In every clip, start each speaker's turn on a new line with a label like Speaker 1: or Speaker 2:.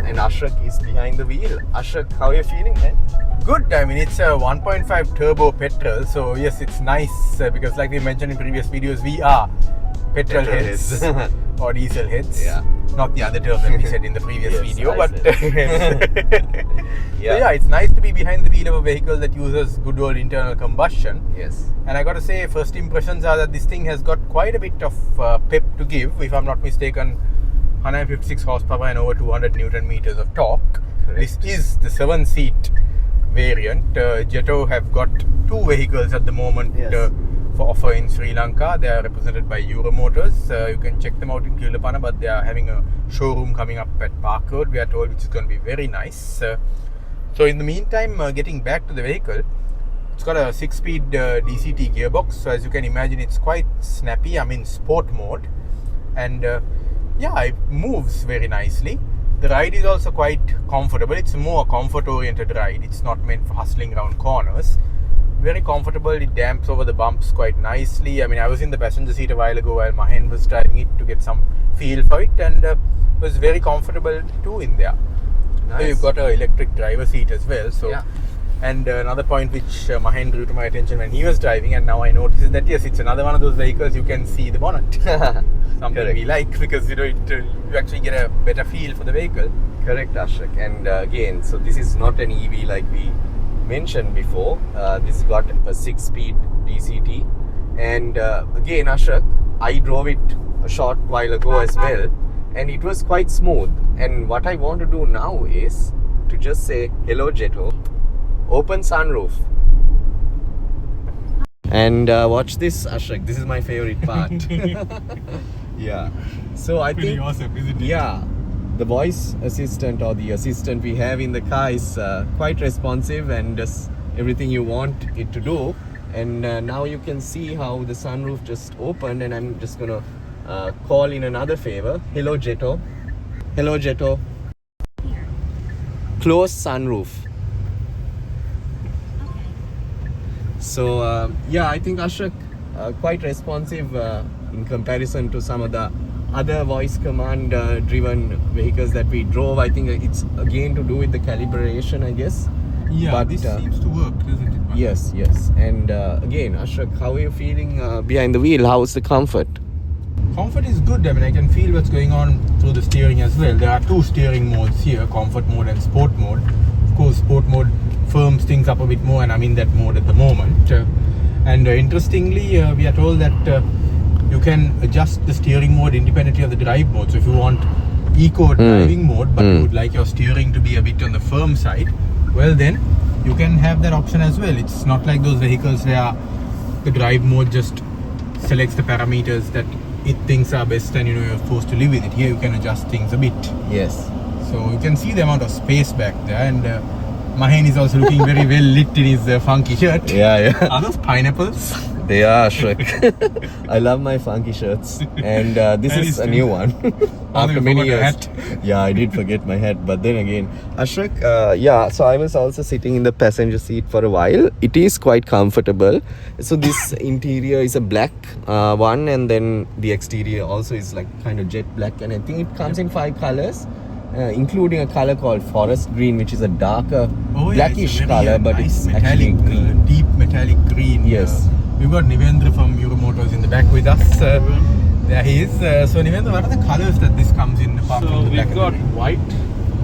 Speaker 1: and Ashrak is behind the wheel. Ashrak, how are you feeling, man?
Speaker 2: Good. I mean, it's a 1.5 turbo petrol, so yes, it's nice because like we mentioned in previous videos, we are petrol heads or diesel heads.
Speaker 1: Yeah.
Speaker 2: Not the other term that we said in the previous
Speaker 1: Yes,
Speaker 2: video,
Speaker 1: I
Speaker 2: but
Speaker 1: Yeah.
Speaker 2: So yeah, it's nice to be behind the wheel of a vehicle that uses good old internal combustion.
Speaker 1: Yes.
Speaker 2: And I got to say, first impressions are that this thing has got quite a bit of pep to give. If I'm not mistaken, 156 horsepower and over 200 Newton meters of torque.
Speaker 1: Correct.
Speaker 2: This is the 7-seat variant. Jetour have got two vehicles at the moment for offer in Sri Lanka. They are represented by Euro Motors. You can check them out in Kilapana, but they are having a showroom coming up at Park Road, we are told, which is going to be very nice. So in the meantime, getting back to the vehicle, it's got a 6-speed DCT gearbox. So as you can imagine, it's quite snappy. I'm in sport mode, and yeah, it moves very nicely. The ride is also quite comfortable. It's a more comfort-oriented ride. It's not meant for hustling around corners. Very comfortable. It damps over the bumps quite nicely. I mean, I was in the passenger seat a while ago while Mahen was driving it to get some feel for it, and it was very comfortable too in there.
Speaker 1: Nice.
Speaker 2: So you've got an electric driver seat as well. So,
Speaker 1: yeah.
Speaker 2: And another point which Mahen drew to my attention when he was driving, and now I notice, is that yes, it's another one of those vehicles you can see the bonnet. Something
Speaker 1: Correct.
Speaker 2: we like, because you actually get a better feel for the vehicle.
Speaker 1: Correct, Ashrak. And again, so this is not an EV like we mentioned before. This got a 6-speed DCT. And again, Ashrak, I drove it a short while ago as well, and it was quite smooth. And what I want to do now is to just say, hello Jetour, open sunroof. And watch this, Ashrak. This is my favorite part. Yeah. So I think,
Speaker 2: awesome, isn't it?
Speaker 1: yeah, the voice assistant or the assistant we have in the car is quite responsive and does everything you want it to do. And now you can see how the sunroof just opened, and I'm just gonna call in another favor. Hello Jetour. Hello Jetour. Close sunroof. So yeah, I think Ashrak quite responsive in comparison to some of the other voice command driven vehicles that we drove. I think it's again to do with the calibration, I guess.
Speaker 2: Yeah,
Speaker 1: but
Speaker 2: this seems to work, doesn't it?
Speaker 1: Yes, yes. And again, Ashrak, how are you feeling behind the wheel? How's the comfort?
Speaker 2: Comfort is good. I mean, I can feel what's going on through the steering as well. There are two steering modes here, comfort mode and sport mode. Of course, sport mode firms things up a bit more, and I'm in that mode at the moment. And interestingly, we are told that you can adjust the steering mode independently of the drive mode. So if you want eco driving mode, but you would like your steering to be a bit on the firm side, well then you can have that option as well. It's not like those vehicles where the drive mode just selects the parameters that it thinks are best, and you're supposed to live with it. Here you can adjust things a bit.
Speaker 1: Yes.
Speaker 2: So you can see the amount of space back there, and Mahen is also looking very well lit in his funky shirt.
Speaker 1: Yeah, yeah.
Speaker 2: Are those pineapples?
Speaker 1: They are, Ashrak. I love my funky shirts, and this
Speaker 2: And
Speaker 1: is
Speaker 2: it's
Speaker 1: a new one. After
Speaker 2: you
Speaker 1: many
Speaker 2: forgot your
Speaker 1: years.
Speaker 2: hat.
Speaker 1: Yeah, I did forget my hat, but then again, Ashrak, yeah, so I was also sitting in the passenger seat for a while. It is quite comfortable. So this interior is a black one, and then the exterior also is like kind of jet black, and I think it comes in 5 colors. Including a color called forest green, which is a darker blackish color, but
Speaker 2: nice
Speaker 1: it's
Speaker 2: metallic,
Speaker 1: actually green.
Speaker 2: deep metallic green.
Speaker 1: Yes.
Speaker 2: We've got Nivendra from Euro Motors in the back with us. There he is. So Nivendra, what are the colors that this comes in apart
Speaker 3: So
Speaker 2: from the black
Speaker 3: we've got
Speaker 2: and
Speaker 3: white,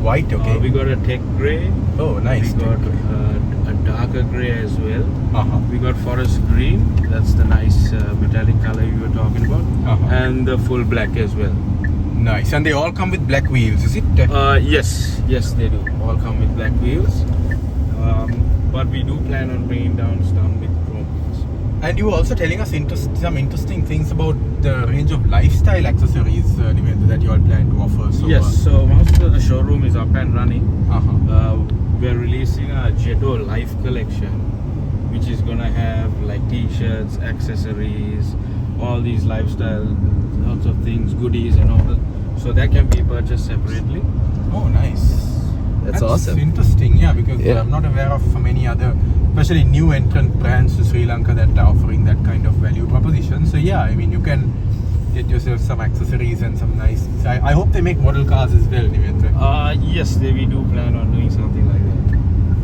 Speaker 2: white? Okay.
Speaker 3: we got a tech grey,
Speaker 2: Oh, nice.
Speaker 3: we got a darker grey as well.
Speaker 2: Uh-huh.
Speaker 3: We got forest green, that's the nice metallic color you were talking about,
Speaker 2: Uh-huh.
Speaker 3: and the full black as well.
Speaker 2: Nice. And they all come with black wheels, is it?
Speaker 3: Yes, they do. All come with black wheels, but we do plan on bringing down some with chrome wheels.
Speaker 2: And you were also telling us some interesting things about the range of lifestyle accessories, Nivendra, that you all plan to offer. So,
Speaker 3: Yes, so once the showroom is up and running,
Speaker 2: uh-huh.
Speaker 3: we're releasing a Jetour Life collection, which is gonna have like t-shirts, accessories, all these lifestyle, lots of things, goodies and all that. So that can be purchased separately.
Speaker 2: Oh, nice.
Speaker 1: That's awesome.
Speaker 2: Interesting, yeah, because I'm not aware of many other, especially new entrant brands to Sri Lanka that are offering that kind of value proposition. So yeah, I mean, you can get yourself some accessories and some nice. I hope they make model cars as well, Nivendra.
Speaker 3: Yes, we do plan on doing something like that.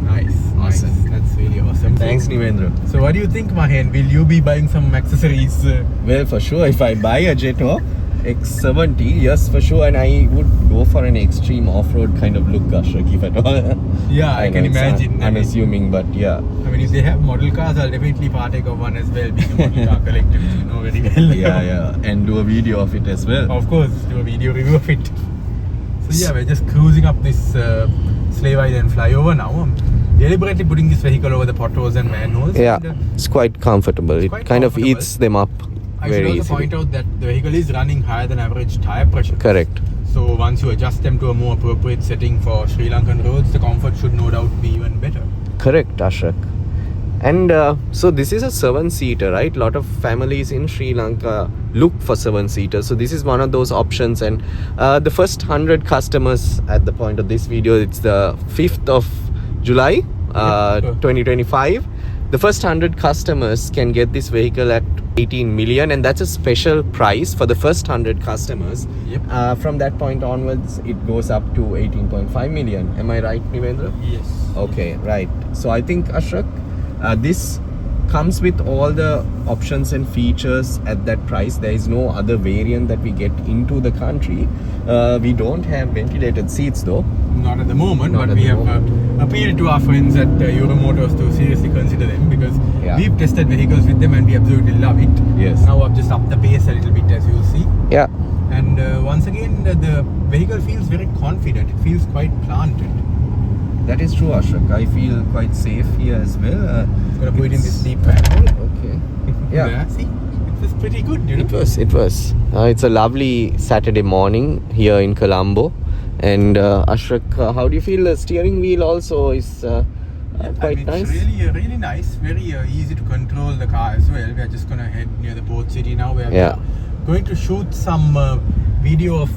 Speaker 2: Nice,
Speaker 1: Awesome.
Speaker 2: nice. That's really awesome.
Speaker 1: Thanks, Nivendra.
Speaker 2: So, what do you think, Mahen? Will you be buying some accessories?
Speaker 1: Well, for sure, if I buy a Jetour X70, yes, for sure, and I would go for an extreme off-road kind of look, Ashok, if at all.
Speaker 2: Yeah, I can
Speaker 1: know it's
Speaker 2: imagine.
Speaker 1: unassuming, but yeah.
Speaker 2: I mean, if they have model cars, I'll definitely partake of one as well, being a model car collector, which you know very well.
Speaker 1: Yeah, and do a video of it as well.
Speaker 2: Of course, do a video review of it. So yeah, we're just cruising up this Slave Island flyover now. I'm deliberately putting this vehicle over the potholes and manholes.
Speaker 1: Yeah,
Speaker 2: And,
Speaker 1: it's quite comfortable.
Speaker 2: it's
Speaker 1: It
Speaker 2: quite
Speaker 1: kind of
Speaker 2: comfortable.
Speaker 1: eats them up
Speaker 2: I should
Speaker 1: very
Speaker 2: also
Speaker 1: easily.
Speaker 2: point out that the vehicle is running higher than average tyre pressure.
Speaker 1: Correct.
Speaker 2: So once you adjust them to a more appropriate setting for Sri Lankan roads, the comfort should no doubt be even better.
Speaker 1: Correct, Ashok. And so this is a 7-seater, right? A lot of families in Sri Lanka look for 7-seater. So this is one of those options. And the first 100 customers at the point of this video, it's the 5th of July, 2025. The first 100 customers can get this vehicle at 18 million, and that's a special price for the first 100 customers.
Speaker 2: Yep.
Speaker 1: From that point onwards, it goes up to 18.5 million. Am I right, Nivendra?
Speaker 3: Yes.
Speaker 1: Okay, right. So I think, Ashok, this comes with all the options and features at that price. There is no other variant that we get into the country. We don't have ventilated seats though.
Speaker 2: Not at the moment,
Speaker 1: Not
Speaker 2: but
Speaker 1: at
Speaker 2: we
Speaker 1: the
Speaker 2: have
Speaker 1: moment.
Speaker 2: appealed to our friends at Euromotors to seriously consider them, because
Speaker 1: Yeah.
Speaker 2: we've tested vehicles with them and we absolutely love it.
Speaker 1: Yes.
Speaker 2: Now I've just upped the pace a little bit, as you'll see.
Speaker 1: Yeah.
Speaker 2: And once again, the vehicle feels very confident. It feels quite planted.
Speaker 1: That is true, Ashok. I feel quite safe here as well.
Speaker 2: I'm gonna put it in this
Speaker 1: it's-
Speaker 2: deep manhole.
Speaker 1: Okay. Yeah.
Speaker 2: See, it was pretty good, you know.
Speaker 1: It was. It's a lovely Saturday morning here in Colombo. And Ashok, how do you feel? The steering wheel also is quite
Speaker 2: I mean,
Speaker 1: nice.
Speaker 2: It's really nice. Very easy to control the car as well. We are just gonna head near the port city now. We are
Speaker 1: Yeah.
Speaker 2: going to shoot some video of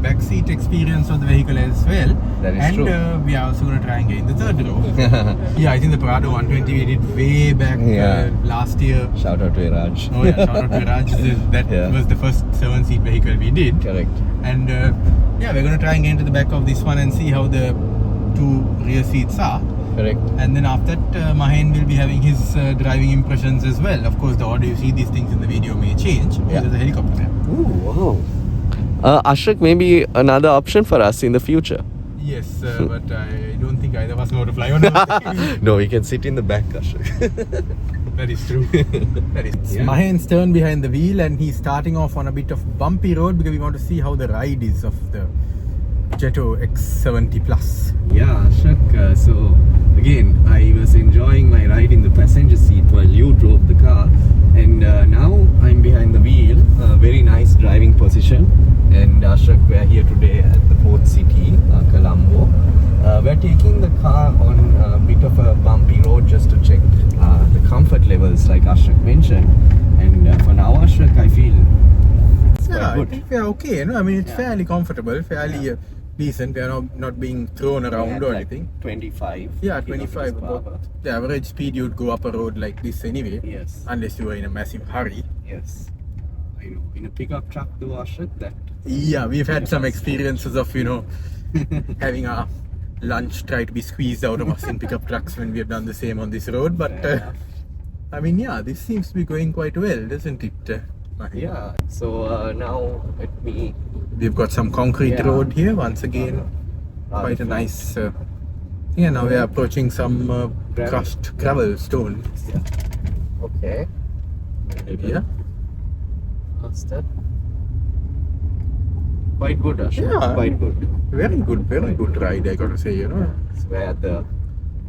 Speaker 2: backseat experience of the vehicle as well.
Speaker 1: That is
Speaker 2: and
Speaker 1: true.
Speaker 2: we are also going to try and get in the third row. Yeah, I think the Prado 120 we did way back
Speaker 1: Yeah.
Speaker 2: last year.
Speaker 1: Shout out to Raj.
Speaker 2: Oh yeah, shout out to Raj. That
Speaker 1: Yeah.
Speaker 2: was the first 7-seat vehicle we did.
Speaker 1: Correct.
Speaker 2: And yeah, we're going to try and get into the back of this one and see how the two rear seats are.
Speaker 1: Correct.
Speaker 2: And then after that, Mahen will be having his driving impressions as well. Of course, the order you see these things in the video may change.
Speaker 1: Yeah.
Speaker 2: There's a helicopter there.
Speaker 1: Ooh, wow. Ashok, maybe another option for us in the future.
Speaker 2: Yes, but I don't think either of us know to fly on that.
Speaker 1: No, we can sit in the back, Ashok.
Speaker 2: That is true. That is.
Speaker 1: Yeah.
Speaker 2: Mahen's turned behind the wheel and he's starting off on a bit of bumpy road because we want to see how the ride is of the Jetour X70 Plus.
Speaker 1: Yeah, Ashok. So again, I was enjoying my ride in the passenger seat while you drove the car, and now I'm behind the wheel. Very nice driving position. And Ashok, we're here today at the port city, Colombo. We're taking the car on a bit of a bumpy road just to check the comfort levels, like Ashok mentioned. And for now, Ashok, I feel it's
Speaker 2: Yeah,
Speaker 1: quite
Speaker 2: I
Speaker 1: good.
Speaker 2: think we're okay. You know? I mean, it's
Speaker 1: Yeah.
Speaker 2: fairly comfortable, fairly decent. We are not being thrown around or
Speaker 1: Like
Speaker 2: anything.
Speaker 1: 25.
Speaker 2: Yeah,
Speaker 1: kilometers
Speaker 2: 25.
Speaker 1: per
Speaker 2: About
Speaker 1: hour.
Speaker 2: the average speed you'd go up a road like this anyway.
Speaker 1: Yes.
Speaker 2: Unless you were in a massive hurry.
Speaker 1: Yes. I know. In a pickup truck though, Ashok, that
Speaker 2: Yeah, we've had some experiences of, having our lunch try to be squeezed out of us in pickup trucks when we have done the same on this road. But,
Speaker 1: Fair enough.
Speaker 2: I mean, yeah, this seems to be going quite well, doesn't it? Mahi?
Speaker 1: Yeah. So now let me.
Speaker 2: We've got some concrete
Speaker 1: Yeah.
Speaker 2: road here once again. Quite a nice. Yeah, now we are approaching some
Speaker 1: Gravel.
Speaker 2: crushed gravel stone.
Speaker 1: Yeah. Okay.
Speaker 2: Yeah.
Speaker 1: What's that? Quite good, Ashok.
Speaker 2: Yeah.
Speaker 1: Quite good.
Speaker 2: Very good ride, I gotta say,
Speaker 1: It's we're at the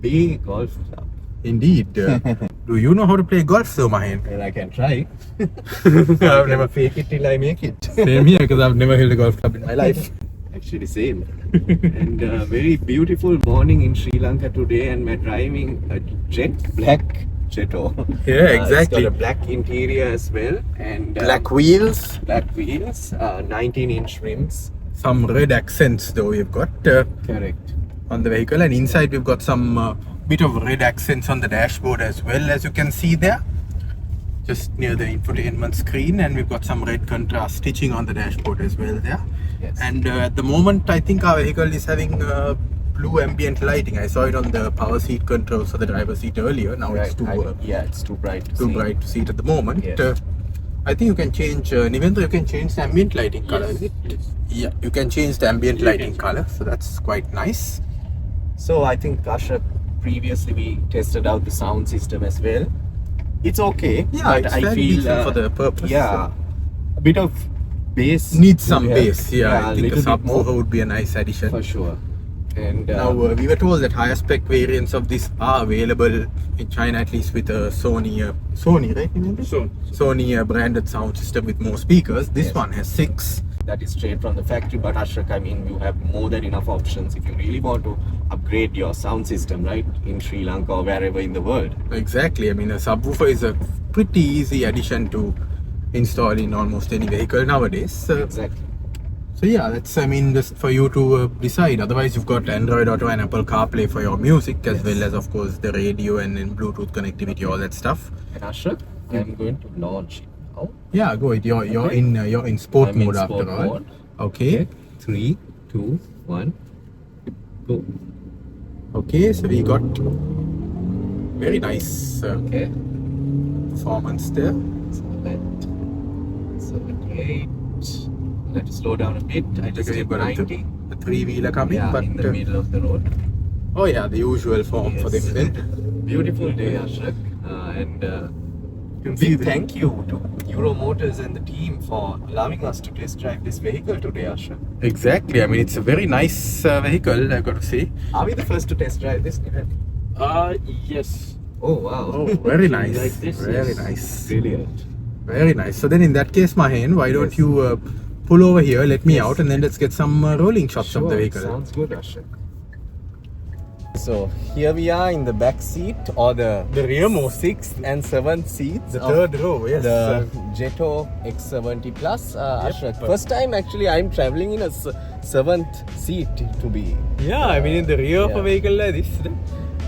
Speaker 1: Bay Golf Club.
Speaker 2: Indeed. Do you know how to play golf though, Mahen?
Speaker 1: Well, I can try.
Speaker 2: I've never
Speaker 1: fake it till I make it.
Speaker 2: Same here because I've never held a golf club in my life.
Speaker 1: Actually, same. And very beautiful morning in Sri Lanka today, and we're driving a jet black Jetour.
Speaker 2: Yeah,
Speaker 1: It's
Speaker 2: exactly.
Speaker 1: got a black interior as well, and
Speaker 2: Black wheels,
Speaker 1: black wheels, 19-inch rims.
Speaker 2: some red accents though we've got
Speaker 1: Correct.
Speaker 2: on the vehicle, and inside we've got some bit of red accents on the dashboard as well, as you can see there. just near the infotainment screen, and we've got some red contrast stitching on the dashboard as well there.
Speaker 1: Yes.
Speaker 2: And at the moment, I think our vehicle is having blue ambient lighting. I saw it on the power seat controls for the driver's seat earlier. Now it's too
Speaker 1: it's too bright.
Speaker 2: too bright to see it at the moment.
Speaker 1: Yes.
Speaker 2: I think you can change, Nivendra, you can change the ambient lighting color, is it?
Speaker 3: Yes.
Speaker 2: Yeah, you can change the ambient lighting color, so that's quite nice.
Speaker 1: So I think Ashraf, previously we tested out the sound system as well. It's okay.
Speaker 2: Yeah,
Speaker 1: but
Speaker 2: it's
Speaker 1: I
Speaker 2: very
Speaker 1: feel
Speaker 2: decent for the purpose.
Speaker 1: Yeah, a bit of bass
Speaker 2: Needs some
Speaker 1: would
Speaker 2: bass,
Speaker 1: help.
Speaker 2: yeah. I think a
Speaker 1: little bit more
Speaker 2: subwoofer would be a nice addition.
Speaker 1: for sure. And
Speaker 2: Now, we were told that higher spec variants of this are available in China, at least with a Sony, right?
Speaker 3: So
Speaker 2: Sony branded sound system with more speakers. This
Speaker 1: Yes.
Speaker 2: one has 6.
Speaker 1: that is straight from the factory. But Ashraf, I mean, you have more than enough options if you really want to upgrade your sound system, right? In Sri Lanka or wherever in the world.
Speaker 2: Exactly. I mean, a subwoofer is a pretty easy addition to install in almost any vehicle nowadays.
Speaker 1: Exactly.
Speaker 2: So yeah, that's, I mean, just for you to decide. Otherwise, you've got Android Auto and Apple CarPlay for your music, as well as, of course, the radio and then Bluetooth connectivity, all that stuff.
Speaker 1: And Ashraf, I'm going to launch it now.
Speaker 2: Yeah, go ahead. You're
Speaker 1: Okay.
Speaker 2: in sport
Speaker 1: I'm in
Speaker 2: mode
Speaker 1: sport
Speaker 2: after all.
Speaker 1: mode.
Speaker 2: Okay.
Speaker 1: 3, 2, 1, go.
Speaker 2: Okay. So we got very nice
Speaker 1: Okay.
Speaker 2: performance there.
Speaker 1: So 78. Let it slow down a bit. I just
Speaker 2: Because
Speaker 1: did
Speaker 2: you've got
Speaker 1: 90.
Speaker 2: a 3-wheeler coming,
Speaker 1: Yeah,
Speaker 2: but
Speaker 1: in the middle of the road.
Speaker 2: oh yeah, the usual form for
Speaker 1: Yes.
Speaker 2: them then.
Speaker 1: Beautiful day, Ashraf. And
Speaker 2: You can see
Speaker 1: big thank you to Euro Motors and the team for allowing us to test drive this vehicle today, Ashraf.
Speaker 2: Exactly. I mean, it's a very nice vehicle, I've got to say.
Speaker 1: Are we the first to test drive this?
Speaker 3: yes.
Speaker 1: Oh wow.
Speaker 2: Oh, very nice.
Speaker 3: Like this,
Speaker 2: Very
Speaker 3: yes.
Speaker 2: nice.
Speaker 1: Brilliant.
Speaker 2: Very nice. So then in that case, Mahen, why don't
Speaker 1: Yes.
Speaker 2: you pull over here, let me
Speaker 1: Yes.
Speaker 2: out, and then let's get some rolling shots of the vehicle.
Speaker 1: Sounds good, Ashraf. So here we are in the back seat, or the
Speaker 2: rearmost.
Speaker 1: 6th and 7th seats.
Speaker 2: The
Speaker 1: of
Speaker 2: third row, yes.
Speaker 1: The Jetour X70 Plus. Ashraf,
Speaker 2: Yep.
Speaker 1: first time actually I'm traveling in a 7th seat to be.
Speaker 2: Yeah, I mean in the rear of
Speaker 1: Yeah.
Speaker 2: a vehicle like this.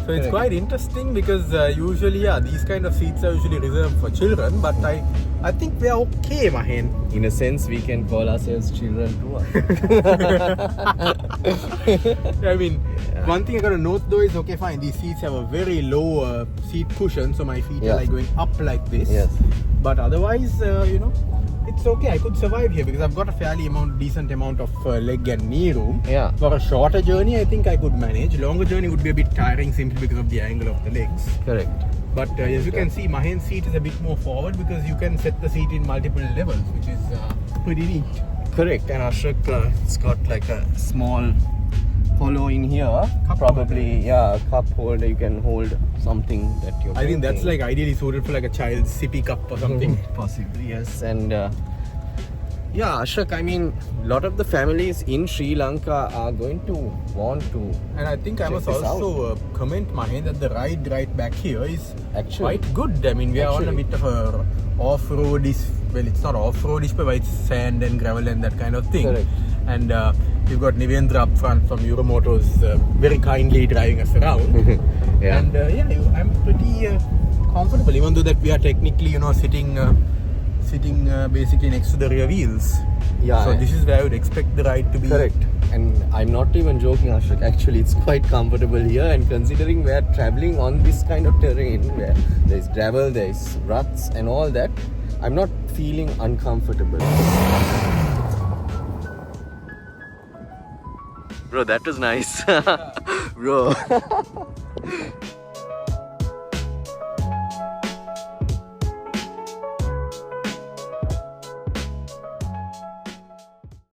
Speaker 2: So it's
Speaker 1: Correct.
Speaker 2: quite interesting because usually, yeah, these kind of seats are usually reserved for children, but I think we are okay, Mahen.
Speaker 1: In a sense, we can call ourselves children too.
Speaker 2: I mean, one thing I gotta note though is, okay, fine, these seats have a very low seat cushion, so my feet
Speaker 1: Yeah.
Speaker 2: are like going up like this.
Speaker 1: Yes.
Speaker 2: But otherwise, it's okay. I could survive here because I've got a fairly decent amount of leg and knee room.
Speaker 1: Yeah.
Speaker 2: For a shorter journey, I think I could manage. Longer journey would be a bit tiring simply because of the angle of the legs.
Speaker 1: Correct.
Speaker 2: But as you can see, Mahen's seat is a bit more forward because you can set the seat in multiple levels, which is pretty neat.
Speaker 1: Correct. And Ashok, it's got like a small hollow in here.
Speaker 2: Cup
Speaker 1: Probably, yeah, a cup holder. You can hold something that you're
Speaker 2: I think that's
Speaker 1: drinking.
Speaker 2: like ideally suited for like a child's sippy cup or something.
Speaker 1: Possibly, yes. And yeah, Ashok, I mean, a lot of the families in Sri Lanka are going to want to.
Speaker 2: And I think I
Speaker 1: Check
Speaker 2: must
Speaker 1: this
Speaker 2: also comment, Mahen, that the ride right back here is
Speaker 1: Actually.
Speaker 2: quite good. I mean, we are on a
Speaker 1: Actually.
Speaker 2: bit of a off-roadish, well, it's not off-roadish, but it's sand and gravel and that kind of thing.
Speaker 1: Correct.
Speaker 2: And we've got Nivendra up front from Euro Motors very kindly driving us around.
Speaker 1: Yeah.
Speaker 2: And I'm pretty comfortable, even though that we are technically, sitting basically next to the rear wheels.
Speaker 1: Yeah.
Speaker 2: So this is where I would expect the ride to be.
Speaker 1: Correct. And I'm not even joking, Ashok. Actually, it's quite comfortable here. And considering we're traveling on this kind of terrain where there's gravel, there's ruts, and all that, I'm not feeling uncomfortable. Bro, that was nice. Bro.